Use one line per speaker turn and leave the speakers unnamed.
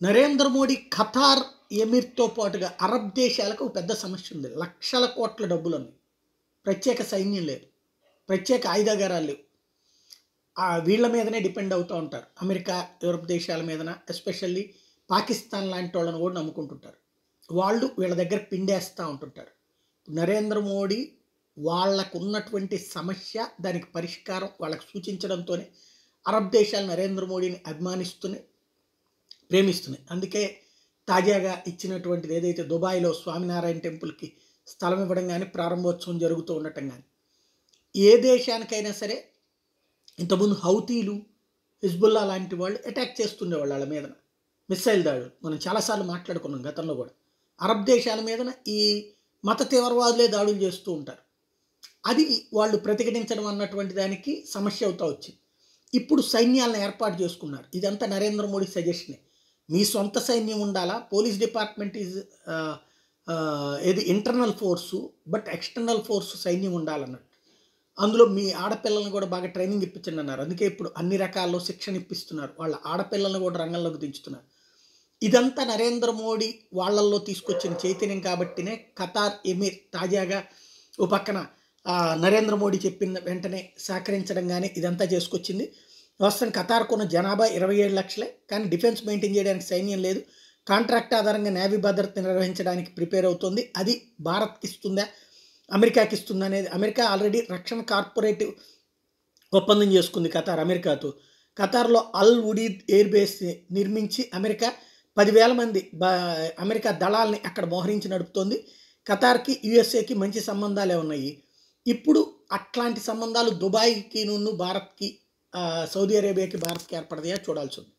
Narendra Modi Qatar ఎమిర్‌తో పాటుగా Arab దేశాలకు ఒక పెద్ద సమస్య ఉంది. లక్షల కోట్ల డబ్బులున్నాయి. ప్రత్యేక సైన్యం లేదు. ప్రత్యేక ఆయుధాగారాలు లేవు. వీళ్ళ మీదనే డిపెండ్ అవుతూ ఉంటారు. అమెరికా, యూరప్ దేశాల మీదన ఎస్పెషల్లీ పాకిస్తాన్ లాంటోళ్ళని కూడా నమ్ముకుంటుంటారు. వాళ్ళు వీళ్ళ దగ్గర పిండేస్తా ఉంటుంటారు. నరేంద్ర మోడీ వాళ్ళకున్నటువంటి సమస్య, దానికి పరిష్కారం వాళ్ళకి సూచించడంతోనే అరబ్ దేశాలు నరేంద్ర మోడీని అభిమానిస్తున్నాయి, ప్రేమిస్తున్నాయి. అందుకే తాజాగా ఇచ్చినటువంటిది ఏదైతే దుబాయ్‌లో స్వామినారాయణ టెంపుల్‌కి స్థలం ఇవ్వడం గాని, ప్రారంభోత్సవం జరుగుతూ ఉండటం గాని, ఏ దేశానికైనా సరే ఇంతకుముందు హౌతీలు, హిజ్బుల్లా లాంటి వాళ్ళు అటాక్ చేస్తుండేవాళ్ళు ఆళ్ళ మీదన. మిస్సైల్ దాడులు. మనం చాలా సార్లు మాట్లాడుకున్నాం గతంలో కూడా. అరబ్ దేశాల మీదన ఈ మత తీవ్రవాదులే దాడులు చేస్తూ ఉంటారు. అది వాళ్ళు ప్రతిఘటించడం అన్నటువంటి దానికి సమస్య అవుతా వచ్చింది. ఇప్పుడు సైన్యాలను ఏర్పాటు చేసుకున్నారు. ఇదంతా నరేంద్ర మోడీ సజెషనే. మీ సొంత సైన్యం ఉండాలా, పోలీస్ డిపార్ట్మెంట్ ఈజ్ ఏది internal force, but external force సైన్యం ఉండాలన్నట్టు. అందులో మీ ఆడపిల్లలను కూడా బాగా ట్రైనింగ్ ఇప్పించండి అన్నారు. అందుకే ఇప్పుడు అన్ని రకాల్లో శిక్షణ ఇప్పిస్తున్నారు. వాళ్ళ ఆడపిల్లలను కూడా రంగంలోకి దించుతున్నారు. ఇదంతా నరేంద్ర మోడీ వాళ్ళల్లో తీసుకొచ్చిన చైతన్యం కాబట్టినే ఖతార్ ఎమిర్ తాజాగా ఓ పక్కన నరేంద్ర మోడీ చెప్పిన వెంటనే సహకరించడం కానీ ఇదంతా చేసుకొచ్చింది. ప్రస్తుతం ఖతార్కున్న జనాభా 27 లక్షలే. కానీ డిఫెన్స్ మెయింటైన్ చేయడానికి సైన్యం లేదు. కాంట్రాక్ట్ ఆధారంగా నేవీ భద్రత నిర్వహించడానికి ప్రిపేర్ అవుతుంది. అది భారత్కి ఇస్తుందా, అమెరికాకి ఇస్తుందా అనేది. అమెరికా ఆల్రెడీ రక్షణ కార్పొరేటివ్ ఒప్పందం చేసుకుంది ఖతార్ అమెరికాతో. ఖతార్లో అల్ ఉడీద్ ఎయిర్ బేస్ నిర్మించి అమెరికా 10,000 మంది అమెరికా దళాలని అక్కడ మోహరించి నడుపుతోంది. ఖతార్కి, యుఎస్ఏకి మంచి సంబంధాలే ఉన్నాయి. ఇప్పుడు అట్లాంటి సంబంధాలు దుబాయ్‌కి భారత్‌కి, సౌదీ అరేబియాకి భారత్‌కి ఏర్పడతాయా చూడాల్సి ఉంది.